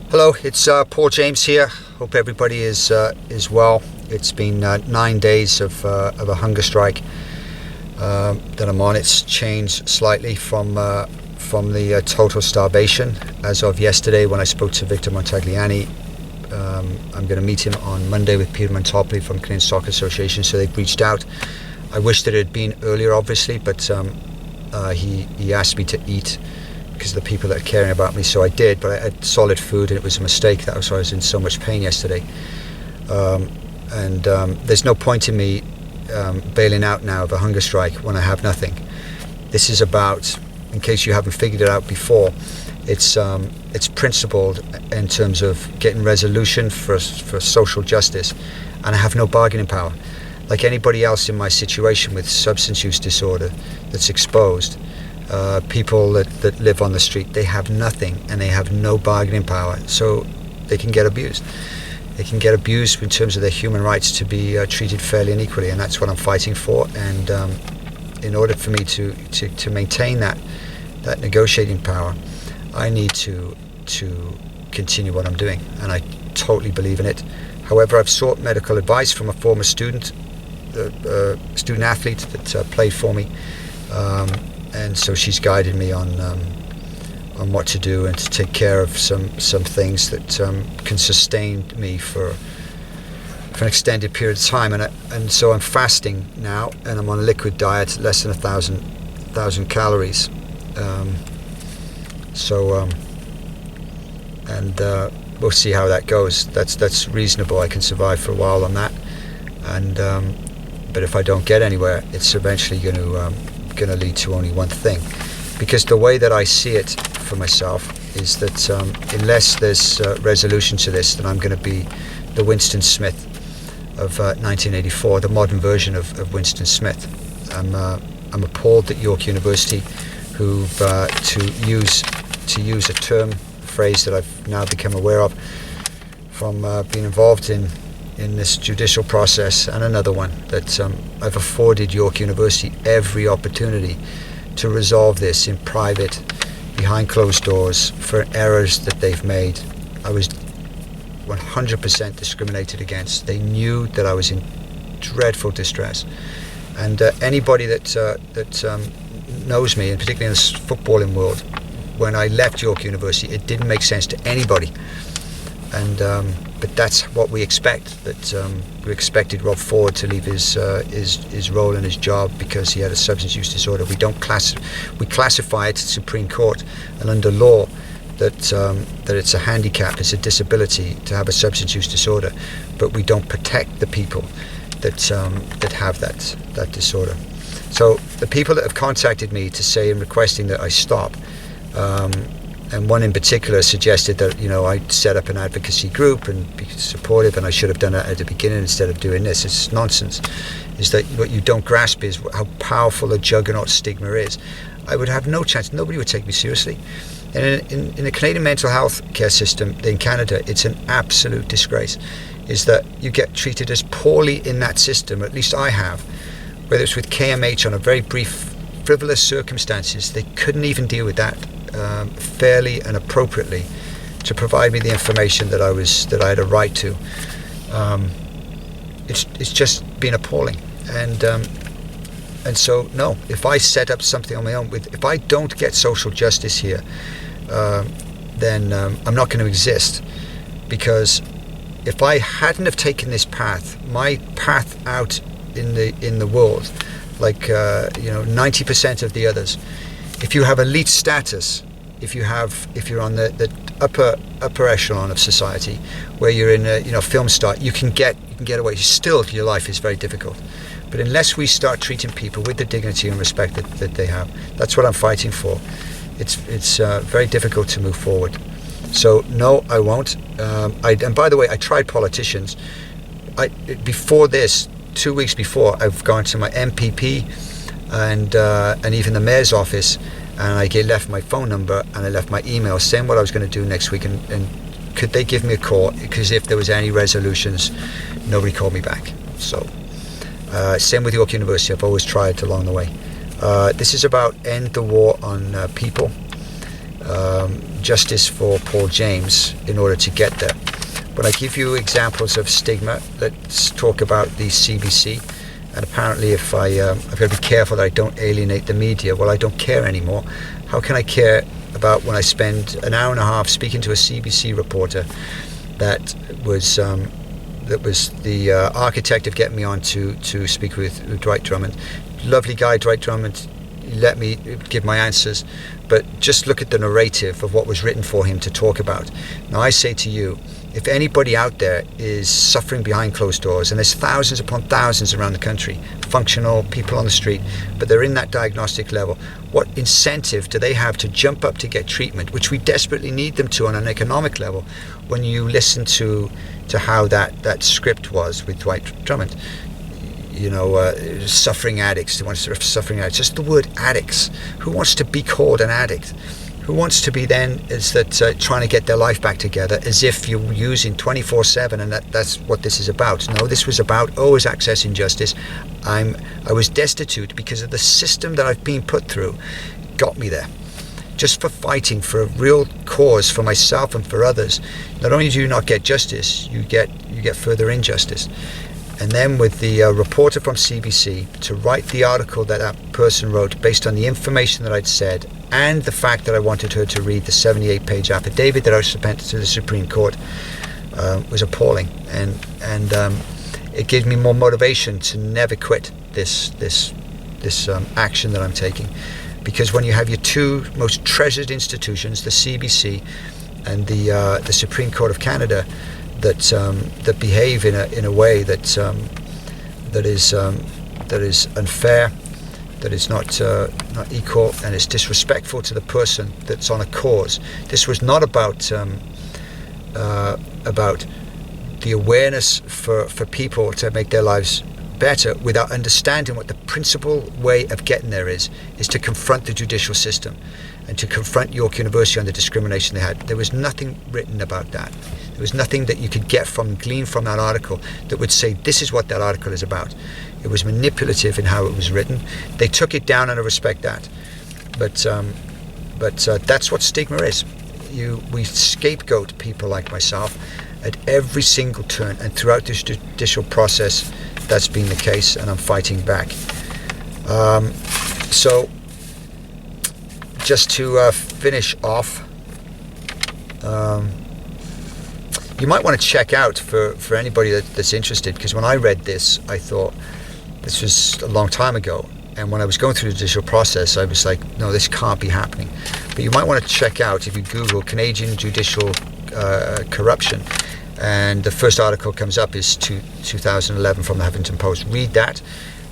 Hello, it's Paul James here. Hope everybody is well. It's been 9 days of a hunger strike that I'm on. It's changed slightly from the total starvation as of yesterday when I spoke to Victor Montagliani. I'm going to meet him on Monday with Peter Montopoli from Canadian Soccer Association, so they've reached out. I wished it had been earlier, obviously, but he asked me to eat because of the people that are caring about me, so I did, but I had solid food and it was a mistake. That was why I was in so much pain yesterday. There's no point in me bailing out now of a hunger strike when I have nothing. This is about, in case you haven't figured it out before, it's principled in terms of getting resolution for social justice, and I have no bargaining power. Like anybody else in my situation with substance use disorder that's exposed, people that live on the street, they have nothing and they have no bargaining power, so they can get abused. They can get abused in terms of their human rights to be treated fairly and equally, and that's what I'm fighting for. And in order for me to maintain that negotiating power, I need to continue what I'm doing, and I totally believe in it. However, I've sought medical advice from a former student athlete that played for me, and so she's guided me on what to do and to take care of some things that can sustain me for an extended period of time. And so I'm fasting now, and I'm on a liquid diet, less than 1,000 calories. We'll see how that goes. That's reasonable. I can survive for a while on that, and but if I don't get anywhere, it's eventually going to lead to only one thing, because the way that I see it for myself is that unless there's resolution to this, then I'm going to be the Winston Smith of 1984, the modern version of Winston Smith. I'm appalled that York University, who've to use a term, phrase that I've now become aware of from being involved in this judicial process, and another one, that I've afforded York University every opportunity to resolve this in private, behind closed doors, for errors that they've made. I was 100% discriminated against. They knew that I was in dreadful distress, and anybody that knows me, and particularly in this footballing world, when I left York University, it didn't make sense to anybody, and but that's what we expect. That we expected Rob Ford to leave his role and his job because he had a substance use disorder. We classify it to Supreme Court and under law that it's a handicap, it's a disability to have a substance use disorder, but we don't protect the people that have that disorder. So the people that have contacted me to say and requesting that I stop, and one in particular suggested that I'd set up an advocacy group and be supportive, and I should have done that at the beginning instead of doing this. It's nonsense. Is that what you don't grasp is how powerful a juggernaut Stigma is. I would have no chance. Nobody would take me seriously. And in the Canadian mental health care system in Canada, it's an absolute disgrace. Is that you get treated as poorly in that system, at least I have, whether it's with KMH on a very brief, frivolous circumstances. They couldn't even deal with that fairly and appropriately to provide me the information that I had a right to. It's just been appalling, and so no. If I set up something on my own, if I don't get social justice here, then I'm not going to exist. Because if I hadn't have taken this path, my path out in the world, like 90% of the others, if you have elite status, if you're on the upper echelon of society, where you're in a film star, you can get away. Still, your life is very difficult. But unless we start treating people with the dignity and respect that they have, that's what I'm fighting for. It's very difficult to move forward. So no, I won't. And by the way, I tried politicians. Before this, 2 weeks before, I've gone to my MPP and even the mayor's office, and I left my phone number and I left my email saying what I was going to do next week, and could they give me a call, because if there was any resolutions, nobody called me back. So same with York University. I've always tried along the way. This is about end the war on people. justice for Paul James in order to get there. When I give you examples of stigma, let's talk about the CBC. And apparently if I've got to be careful that I don't alienate the media. Well, I don't care anymore. How can I care about when I spend an hour and a half speaking to a CBC reporter that was the architect of getting me on to speak with Dwight Drummond. Lovely guy, Dwight Drummond. He let me give my answers, but just look at the narrative of what was written for him to talk about. Now I say to you, if anybody out there is suffering behind closed doors, and there's thousands upon thousands around the country, functional people on the street, but they're in that diagnostic level, what incentive do they have to jump up to get treatment, which we desperately need them to on an economic level, when you listen to how that script was with Dwight Drummond? You know, suffering addicts, suffering addicts, just the word addicts. Who wants to be called an addict? Who wants to be then trying to get their life back together as if you're using 24/7 and that's what this is about? No, this was about always accessing justice. I was destitute because of the system that I've been put through got me there. Just for fighting for a real cause for myself and for others. Not only do you not get justice, you get further injustice. And then with the reporter from CBC to write the article that person wrote based on the information that I'd said and the fact that I wanted her to read the 78-page affidavit that I sent to the Supreme Court was appalling. And it gave me more motivation to never quit this action that I'm taking. Because when you have your two most treasured institutions, the CBC and the Supreme Court of Canada, that behave in a way that is unfair, that is not equal, and is disrespectful to the person that's on a cause. This was not about the awareness for people to make their lives better without understanding what the principal way of getting there is to confront the judicial system and to confront York University on the discrimination they had. There was nothing written about that. There was nothing that you could glean from that article that would say this is what that article is about. It was manipulative in how it was written. They took it down, and I respect that. But that's what stigma is. We scapegoat people like myself at every single turn, and throughout this judicial process, that's been the case, and I'm fighting back. So, just to finish off, you might want to check out for anybody that's interested, because when I read this, I thought this was a long time ago, and when I was going through the judicial process, I was like, no, this can't be happening. But you might want to check out, if you Google Canadian judicial corruption, and the first article comes up is 2011 from the Huffington Post. Read that,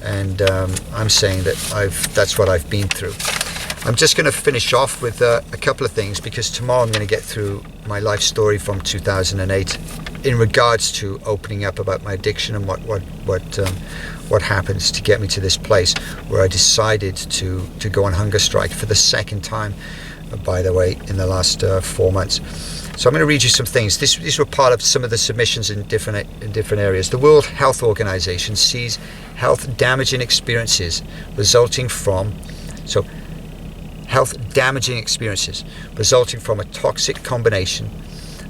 and I'm saying that that's what I've been through. I'm just going to finish off with a couple of things, because tomorrow I'm going to get through my life story from 2008 in regards to opening up about my addiction and what happens to get me to this place where I decided to go on hunger strike for the second time, by the way, in the last 4 months. So I'm going to read you some things. These were part of some of the submissions in different areas. The World Health Organization sees health damaging experiences resulting from a toxic combination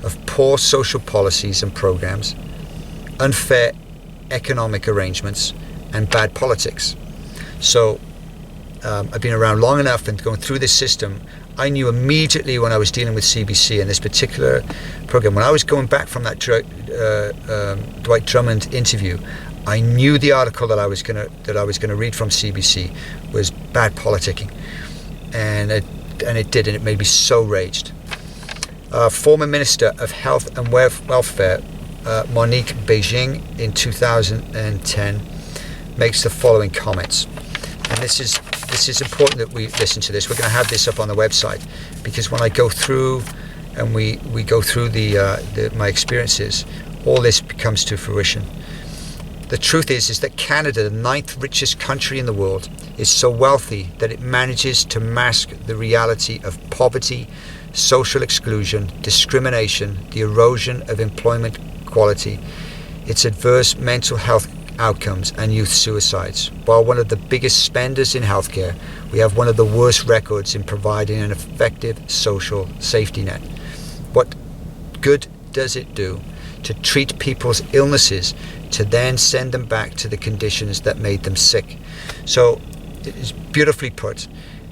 of poor social policies and programs, unfair economic arrangements, and bad politics. So I've been around long enough and going through this system. I knew immediately when I was dealing with CBC and this particular program, when I was going back from that Dwight Drummond interview, I knew the article that I was going to read from CBC was bad politicking, and it did, and it made me so raged. Former Minister of Health and Welfare, Monique Beijing, in 2010, makes the following comments, and this is important that we listen to this. We're going to have this up on the website, because when I go through and we go through my experiences, all this comes to fruition. The truth is that Canada, the 9th richest country in the world, is so wealthy that it manages to mask the reality of poverty, social exclusion, discrimination, the erosion of employment quality, its adverse mental health outcomes and youth suicides. While one of the biggest spenders in healthcare, we have one of the worst records in providing an effective social safety net. What good does it do to treat people's illnesses to then send them back to the conditions that made them sick? So it's beautifully put,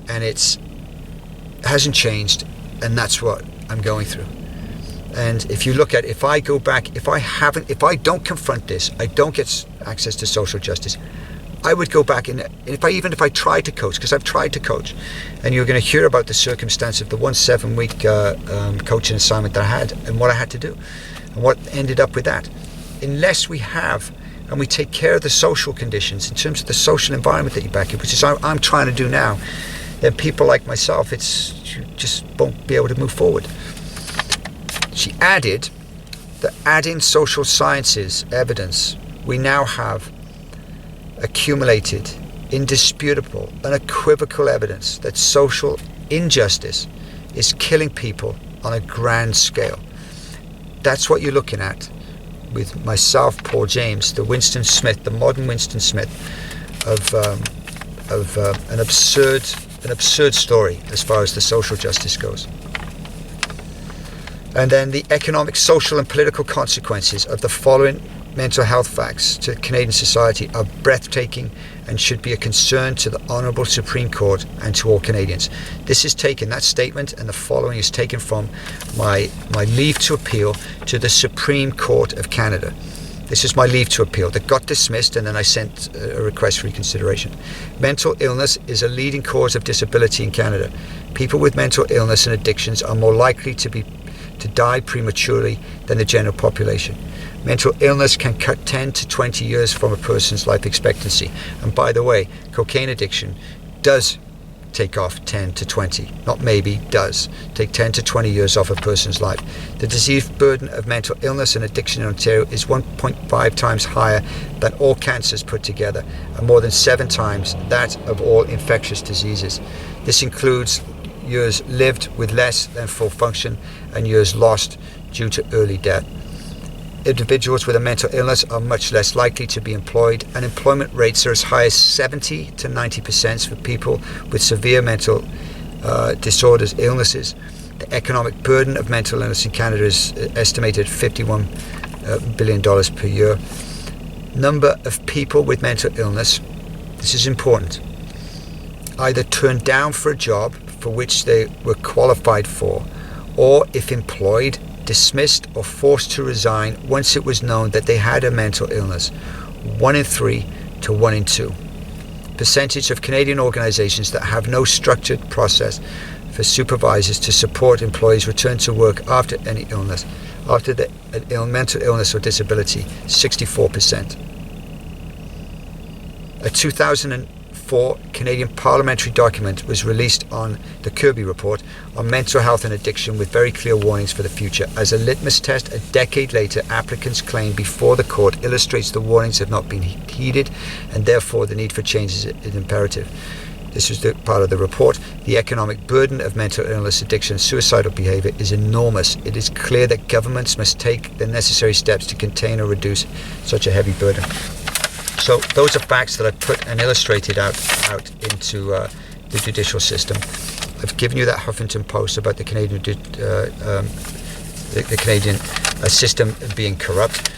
and it hasn't changed, and that's what I'm going through. And if you look at, if I go back, if I don't confront this, I don't get access to social justice, I would go back, and if I tried to coach, because I've tried to coach, and you're going to hear about the circumstance of the 1 7-week coaching assignment that I had and what I had to do and what ended up with that. Unless we have and we take care of the social conditions in terms of the social environment that you back in, which is I'm trying to do now, then people like myself, you just won't be able to move forward. She added that adding social sciences evidence, we now have accumulated, indisputable, unequivocal evidence that social injustice is killing people on a grand scale. That's what you're looking at with myself, Paul James, the Winston Smith, the modern Winston Smith of an absurd story as far as the social justice goes. And then the economic, social and political consequences of the following mental health facts to Canadian society are breathtaking and should be a concern to the Honourable Supreme Court and to all Canadians. This is taken, that statement and the following is taken from my leave to appeal to the Supreme Court of Canada. This is my leave to appeal that got dismissed, and then I sent a request for reconsideration. Mental illness is a leading cause of disability in Canada. People with mental illness and addictions are more likely to die prematurely than the general population. Mental illness can cut 10 to 20 years from a person's life expectancy. And by the way, cocaine addiction does take off 10 to 20, not maybe, does take 10 to 20 years off a person's life. The disease burden of mental illness and addiction in Ontario is 1.5 times higher than all cancers put together, and more than 7 times that of all infectious diseases. This includes years lived with less than full function and years lost due to early death. Individuals with a mental illness are much less likely to be employed, and employment rates are as high as 70 to 90% for people with severe mental disorders, illnesses. The economic burden of mental illness in Canada is estimated at $51 billion per year. Number of people with mental illness, this is important, either turned down for a job for which they were qualified for, or if employed, dismissed or forced to resign once it was known that they had a mental illness. 1 in 3 to 1 in 2. Percentage of Canadian organisations that have no structured process for supervisors to support employees return to work after any illness, after the mental illness or disability, 64%. A 2004 Canadian parliamentary document was released on the Kirby Report on mental health and addiction with very clear warnings for the future. As a litmus test, a decade later, applicants' claim before the court illustrates the warnings have not been heeded, and therefore the need for change is imperative. This was the part of the report. The economic burden of mental illness, addiction, and suicidal behaviour is enormous. It is clear that governments must take the necessary steps to contain or reduce such a heavy burden. So those are facts that I put and illustrated out into the judicial system. I've given you that Huffington Post about the Canadian system being corrupt.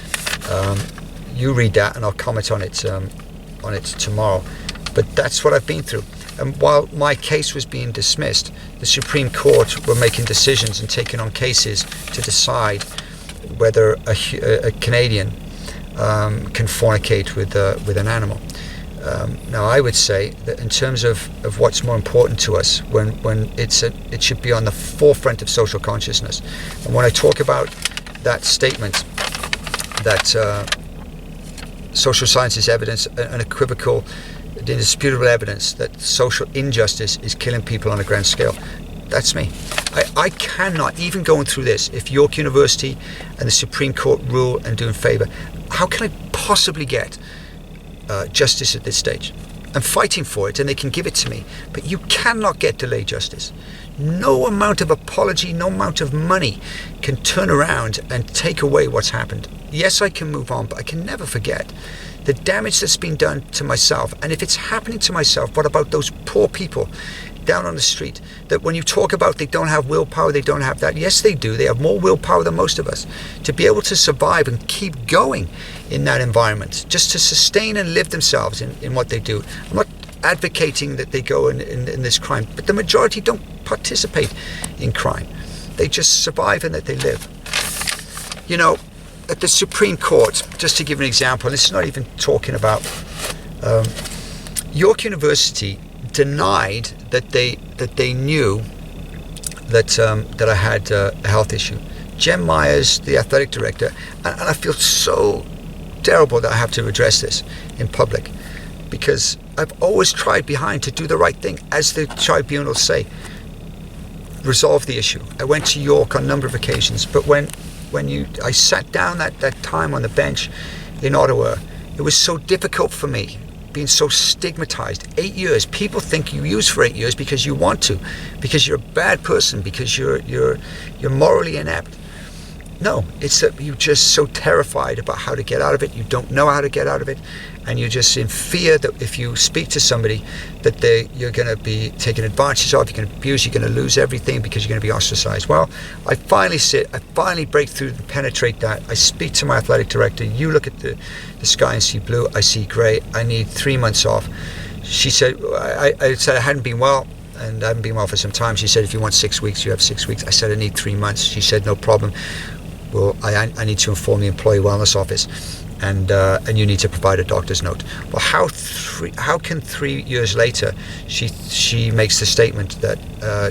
You read that, and I'll comment on it tomorrow. But that's what I've been through. And while my case was being dismissed, the Supreme Court were making decisions and taking on cases to decide whether a Canadian can fornicate with an animal. Now, I would say that in terms of what's more important to us, when it should be on the forefront of social consciousness. And when I talk about that statement, that social sciences evidence, unequivocal, indisputable evidence that social injustice is killing people on a grand scale, that's me. I cannot, even going through this, if York University and the Supreme Court rule and do in favour, how can I possibly get justice at this stage? I'm fighting for it, and they can give it to me, but you cannot get delayed justice. No amount of apology, no amount of money can turn around and take away what's happened. Yes, I can move on, but I can never forget the damage that's been done to myself. And if it's happening to myself, what about those poor people down on the street that when you talk about they don't have willpower, they don't have that? Yes, they do. They have more willpower than most of us to be able to survive and keep going in that environment, just to sustain and live themselves in what they do. I'm not advocating that they go in this crime, but the majority don't participate in crime. They just survive and that they live. You know, at the Supreme Court, just to give an example, and this is not even talking about York University denied that they knew that I had a health issue. Jem Myers, the athletic director, and I feel so terrible that I have to address this in public, because I've always tried behind to do the right thing, as the tribunals say, resolve the issue. I went to York on a number of occasions, but when I sat down that time on the bench in Ottawa, it was so difficult for me, being so stigmatized. 8 years. People think you use for 8 years because you want to, because you're a bad person, because you're morally inept. No, it's that you're just so terrified about how to get out of it. You don't know how to get out of it, and you're just in fear that if you speak to somebody, that you're going to be taken advantage of, you're going to abuse, you're going to lose everything because you're going to be ostracized. Well, I finally break through and penetrate that. I speak to my athletic director. You look at the sky and see blue. I see grey. I need 3 months off. She said, I said I hadn't been well, and I haven't been well for some time. She said, if you want 6 weeks, you have 6 weeks. I said, I need 3 months. She said, no problem. Well, I need to inform the Employee Wellness Office, and you need to provide a doctor's note. Well, how can 3 years later she makes the statement that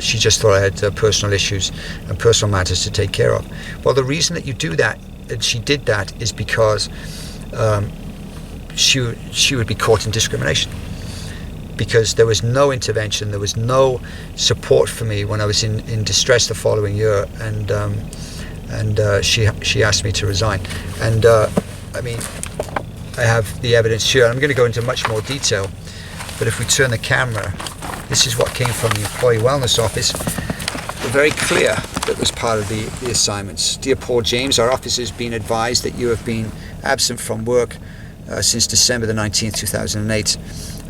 she just thought I had personal issues and personal matters to take care of? Well, the reason that you do that, and she did that, is because she would be caught in discrimination, because there was no intervention, there was no support for me when I was in distress the following year, and she asked me to resign. And I mean, I have the evidence here. I'm going to go into much more detail, but if we turn the camera, this is what came from the Employee Wellness Office. Very clear that was part of the assignments. Dear Paul James, our office has been advised that you have been absent from work since December the 19th, 2008.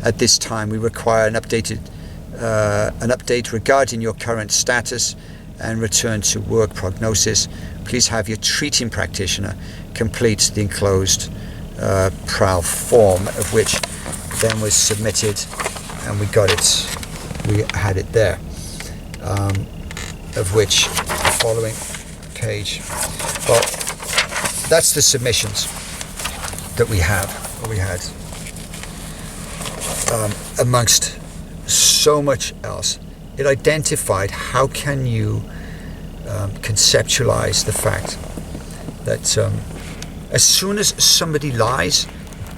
At this time, we require an update regarding your current status and return to work prognosis. Please have your treating practitioner complete the enclosed PRAL form, of which then was submitted, and we got it, we had it there, of which the following page, well, that's the submissions that we have, or we had, amongst so much else. It identified how can you conceptualize the fact that as soon as somebody lies,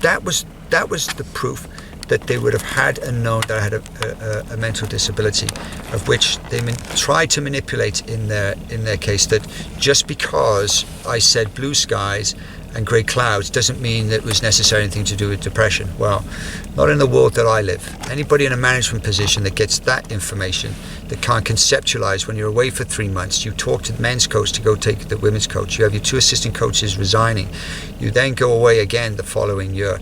that was the proof that they would have had and known that I had a mental disability, of which they tried to manipulate in their case, that just because I said blue skies and grey clouds doesn't mean that it was necessarily anything to do with depression. Well, not in the world that I live. Anybody in a management position that gets that information, that can't conceptualize when you're away for 3 months, you talk to the men's coach to go take the women's coach, you have your 2 assistant coaches resigning, you then go away again the following year.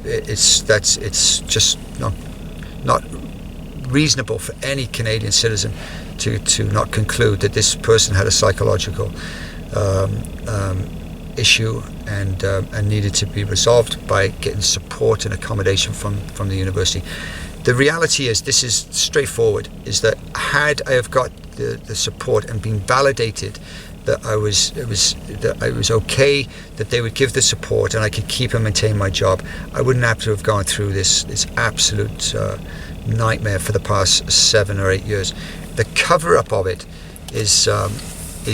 It's just not reasonable for any Canadian citizen to not conclude that this person had a psychological issue and needed to be resolved by getting support and accommodation from the university. The reality is, this is straightforward, is that had I have got the support and been validated that I was okay, that they would give the support and I could keep and maintain my job, I wouldn't have to have gone through this absolute nightmare for the past 7 or 8 years. The cover-up of it is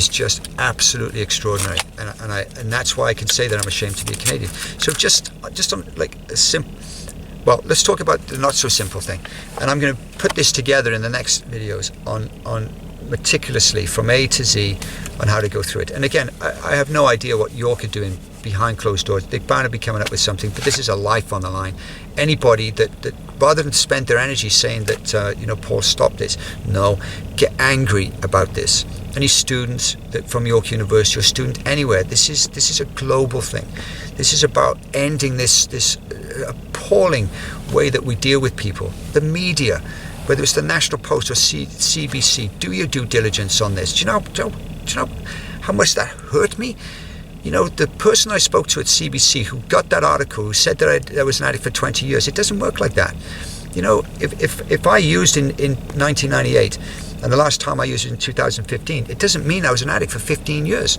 just absolutely extraordinary, and that's why I can say that I'm ashamed to be a Canadian. So just on like a simple, well, let's talk about the not so simple thing, and I'm going to put this together in the next videos on meticulously from A to Z on how to go through it. And again, I have no idea what York are doing behind closed doors. They're bound to be coming up with something, but this is a life on the line. Anybody that rather than spend their energy saying that Paul, stop this, no, get angry about this. any student that from York University or student anywhere, this is a global thing. This is about ending this appalling way that we deal with people. The media, whether it's the National Post or CBC, do your due diligence on this. Do you know how much that hurt me? You know, the person I spoke to at CBC who got that article, who said that I was an addict for 20 years, it doesn't work like that. You know, if I used in 1998 and the last time I used it in 2015, it doesn't mean I was an addict for 15 years.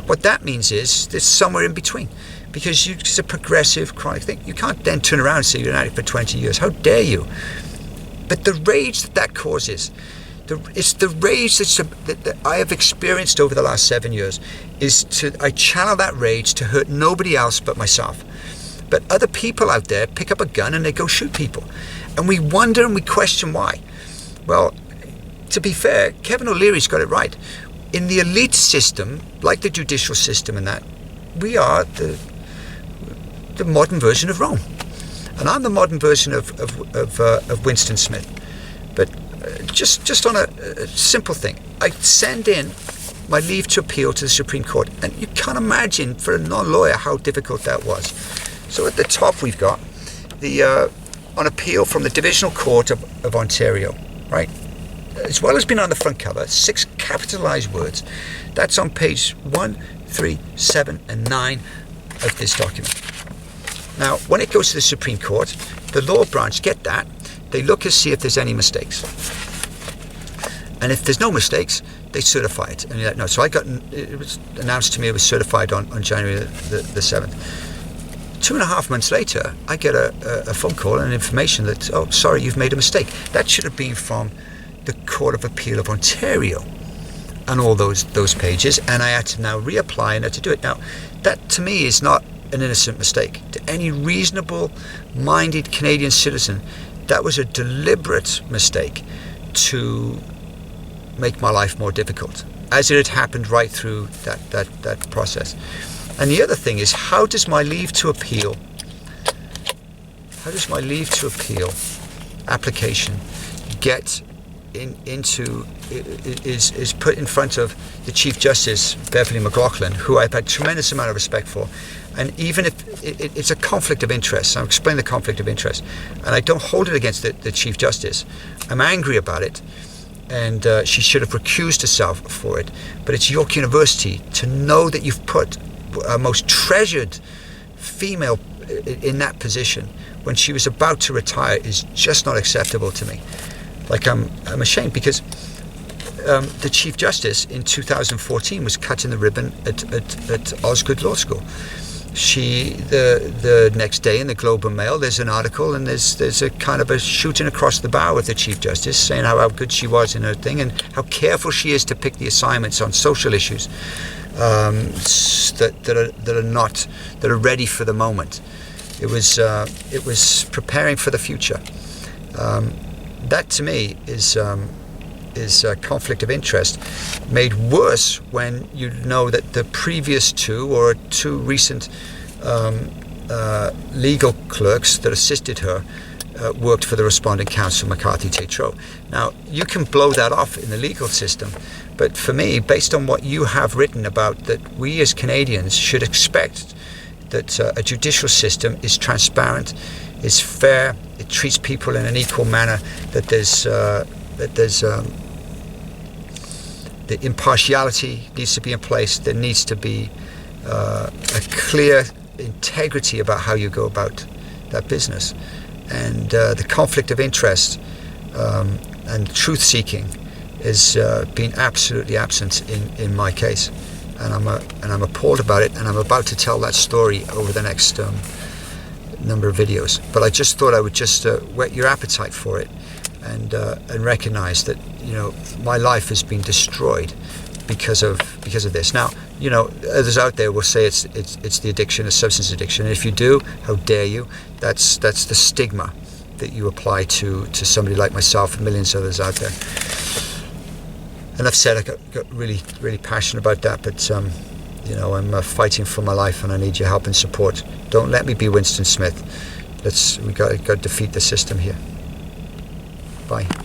What that means is there's somewhere in between, because it's a progressive chronic thing. You can't then turn around and say you're an addict for 20 years. How dare you? But the rage that causes, it's the rage that I have experienced over the last 7 years, I channel that rage to hurt nobody else but myself. But other people out there pick up a gun and they go shoot people. And we wonder and we question why. Well, to be fair, Kevin O'Leary's got it right. In the elite system, like the judicial system and that, we are the modern version of Rome. And I'm the modern version of Winston Smith. But just on a simple thing, I send in my leave to appeal to the Supreme Court. And you can't imagine for a non-lawyer how difficult that was. So at the top we've got the on appeal from the Divisional Court of Ontario, right? As well as being on the front cover, 6 capitalized words. That's on page 1, 3, 7, and 9 of this document. Now, when it goes to the Supreme Court, the law branch get that. They look to see if there's any mistakes. And if there's no mistakes, they certify it. And you're like, no. So it was announced to me it was certified on January the 7th. 2.5 months later, I get a phone call and information that, oh, sorry, you've made a mistake. That should have been from the Court of Appeal of Ontario and all those pages, and I had to now reapply and had to do it. Now, that to me is not an innocent mistake. To any reasonable-minded Canadian citizen, that was a deliberate mistake to make my life more difficult, as it had happened right through that process. And the other thing is, how does my leave to appeal application get is put in front of the Chief Justice, Beverly McLaughlin, who I've had a tremendous amount of respect for. And even if it's a conflict of interest, I'll explain the conflict of interest, and I don't hold it against the Chief Justice. I'm angry about it, and she should have recused herself for it. But it's York University to know that you've put our most treasured female in that position when she was about to retire is just not acceptable to me. Like, I'm ashamed, because the Chief Justice in 2014 was cutting the ribbon at Osgood Law School. The next day in the Globe and Mail, there's an article, and there's a kind of a shooting across the bow of the Chief Justice, saying how good she was in her thing and how careful she is to pick the assignments on social issues that are ready for the moment. It was preparing for the future. That to me is a conflict of interest, made worse when you know that the previous two recent legal clerks that assisted her worked for the respondent counsel, McCarthy Tétrault. Now, you can blow that off in the legal system, but for me, based on what you have written about that we as Canadians should expect that a judicial system is transparent, is fair, it treats people in an equal manner, that there's the impartiality needs to be in place, there needs to be a clear integrity about how you go about that business. And the conflict of interest and truth-seeking has been absolutely absent in my case, and I'm appalled about it. And I'm about to tell that story over the next number of videos. But I just thought I would just whet your appetite for it, and recognise that my life has been destroyed because of this. Now, others out there will say it's the addiction, a substance addiction. And if you do, how dare you? That's the stigma that you apply to somebody like myself and millions of others out there. And I've said I got really, really passionate about that, but I'm fighting for my life, and I need your help and support. Don't let me be Winston Smith. We got to defeat the system here. Bye.